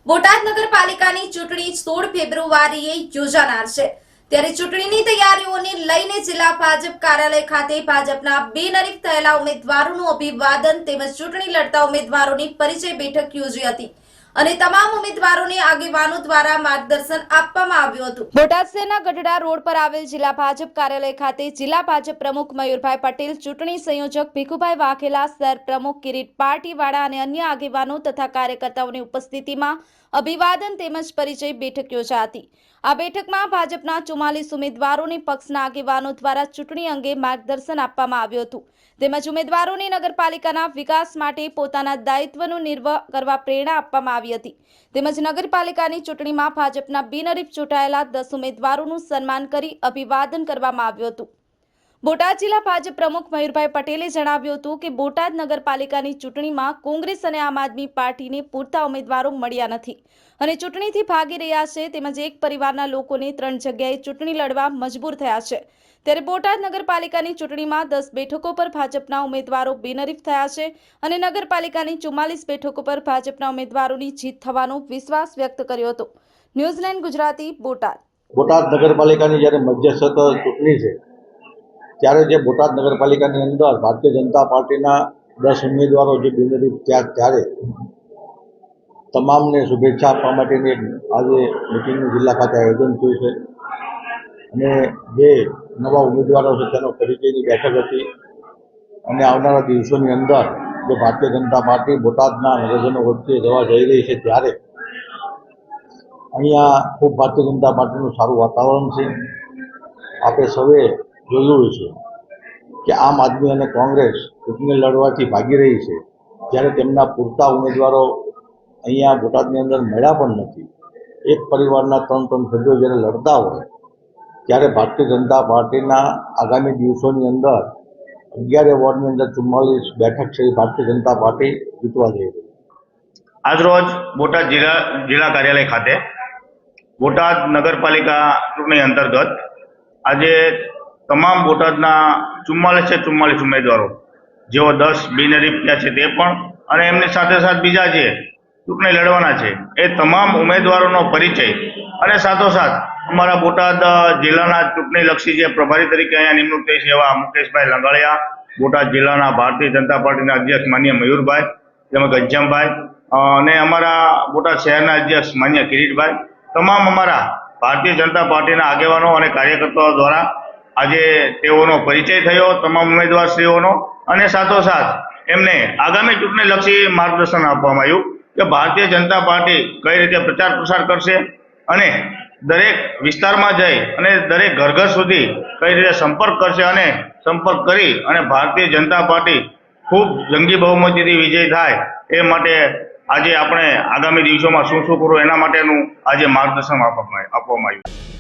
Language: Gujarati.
બોટાદ નગરપાલિકાની ચૂંટણી 16 ફેબ્રુઆરીએ યોજાનાર છે। ત્યારે ચૂંટણીની તૈયારીઓને લઈને જિલ્લા ભાજપ કાર્યાલય ખાતે ભાજપના બિનહરીફ થયેલા ઉમેદવારોનું અભિવાદન તેમજ ચૂંટણી લડતા ઉમેદવારોની પરિચય બેઠક યોજી હતી અને તમામ ઉમેદવારોને આગેવાનો દ્વારા માર્ગદર્શન આપવામાં આવ્યું હતું। બોટાદ શહેરના ગઢડા રોડ પર આવેલ જિલ્લા ભાજપ કાર્યાલય ખાતે જિલ્લા ભાજપ પ્રમુખ મયુરભાઈ પટેલ, ચૂંટણી સંયોજક ભીખુભાઈ વાઘેલા, શહેર પ્રમુખ કિરીટ પાટીવાળા અને અન્ય આગેવાનો તથા કાર્યકર્તાઓની ઉપસ્થિતિમાં અભિવાદન તેમજ પરિચય બેઠક યોજાઈ હતી। આ બેઠકમાં ભાજપના 44 ઉમેદવારોને પક્ષના આગેવાનો દ્વારા ચૂંટણી અંગે માર્ગદર્શન આપવામાં આવ્યું હતું તેમજ ઉમેદવારોને નગરપાલિકાના વિકાસ માટે પોતાના દાયિત્વનો નિર્વાહ કરવા પ્રેરણા આપવામાં આવી હતી તેમજ નગરપાલિકાની ચૂંટણીમાં ભાજપના બિનહરીફ ચૂંટાયેલા 10 ઉમેદવારોનું સન્માન કરી અભિવાદન કરવામાં આવ્યું હતું। બોટાદ જિલ્લા ભાજપ પ્રમુખ મયુરભાઈ પટેલે જણાવ્યું હતું કે બોટાદ નગરપાલિકાની ચૂંટણીમાં કોંગ્રેસ અને આમ આદમી પાર્ટીને પૂરતા ઉમેદવારો મળ્યા નથી અને ચૂંટણીથી ભાગી રહ્યા છે તેમજ એક પરિવારના લોકોને 3 જગ્યાએ ચૂંટણી લડવા મજબૂર થયા છે। ત્યારે બોટાદ નગરપાલિકાની ચૂંટણીમાં 10 બેઠકો પર ભાજપના ઉમેદવારો બિનહરીફ થયા છે અને નગરપાલિકાની 44 બેઠકો પર ભાજપના ઉમેદવારોની જીત થવાનો વિશ્વાસ વ્યક્ત કર્યો હતો। ન્યૂઝલેન્ડ ગુજરાતી, બોટાદ નગરપાલિકાની જ્યારે મધ્યસ્થ ચૂંટણી છે ત્યારે જે બોટાદ નગરપાલિકાની અંદર ભારતીય જનતા પાર્ટીના 10 ઉમેદવારો જે બિનહરીફ થયા ત્યારે તમામને શુભેચ્છા આપવા માટેની આજે મિટિંગનું જિલ્લા ખાતે આયોજન થયું છે અને જે નવા ઉમેદવારો છે તેનો પરિચયની બેઠક હતી અને આવનારા દિવસોની અંદર જે ભારતીય જનતા પાર્ટી બોટાદના નગરજનો વચ્ચે જવા જઈ રહી છે ત્યારે અહીંયા ખૂબ ભારતીય જનતા પાર્ટીનું સારું વાતાવરણ છે। આપણે સૌએ જોયું છે કે આમ આદમી અને કોંગ્રેસ ચૂંટણી લડવાથી ભાગી રહી છે જ્યારે તેમના પૂરતા ઉમેદવારો અહીંયા બોટાદની અંદર મળ્યા પણ નથી। એક પરિવારના 3 સભ્યો જ્યારે લડતા હોય ત્યારે ભારતીય જનતા પાર્ટીના આગામી દિવસોની અંદર 11 વોર્ડની અંદર 44 બેઠક છે એ ભારતીય જનતા પાર્ટી જીતવા જઈ રહી છે। આજરોજ બોટાદ જિલ્લા કાર્યાલય ખાતે બોટાદ નગરપાલિકા ચૂંટણી અંતર્ગત આજે તમામ બોટાદના 44 ઉમેદવારો જેઓ 10 બિનહરીફ થયા છે તે પણ અને એમની સાથે બીજા જે ચૂંટણી લડવાના છે એ તમામ ઉમેદવારોનો પરિચય અને સાથોસાથ અમારા બોટાદ જિલ્લાના ચૂંટણીલક્ષી જે પ્રભારી તરીકે અહીંયા નિમણૂક થઈ છે એવા મુકેશભાઈ લંગાળિયા, બોટાદ જિલ્લાના ભારતીય જનતા પાર્ટીના અધ્યક્ષ માન્ય મયુરભાઈ, તેમજ ગજ્જમભાઈ અને અમારા બોટાદ શહેરના અધ્યક્ષ માન્ય કિરીટભાઈ, તમામ અમારા ભારતીય જનતા પાર્ટીના આગેવાનો અને કાર્યકર્તાઓ દ્વારા આજે તેઓનો પરિચય થયો તમામ ઉમેદવારશ્રીઓનો અને સાથોસાથ એમને આગામી ચૂંટણીલક્ષી માર્ગદર્શન આપવામાં આવ્યું કે ભારતીય જનતા પાર્ટી કઈ રીતે પ્રચાર પ્રસાર કરશે અને દરેક વિસ્તારમાં જઈ અને દરેક ઘર સુધી કઈ રીતે સંપર્ક કરશે અને સંપર્ક કરી અને ભારતીય જનતા પાર્ટી ખૂબ જંગી બહુમતીથી વિજય થાય એ માટે આજે આપણે આગામી દિવસોમાં શું કરવું એના માટેનું આજે માર્ગદર્શન આપવામાં આવ્યું।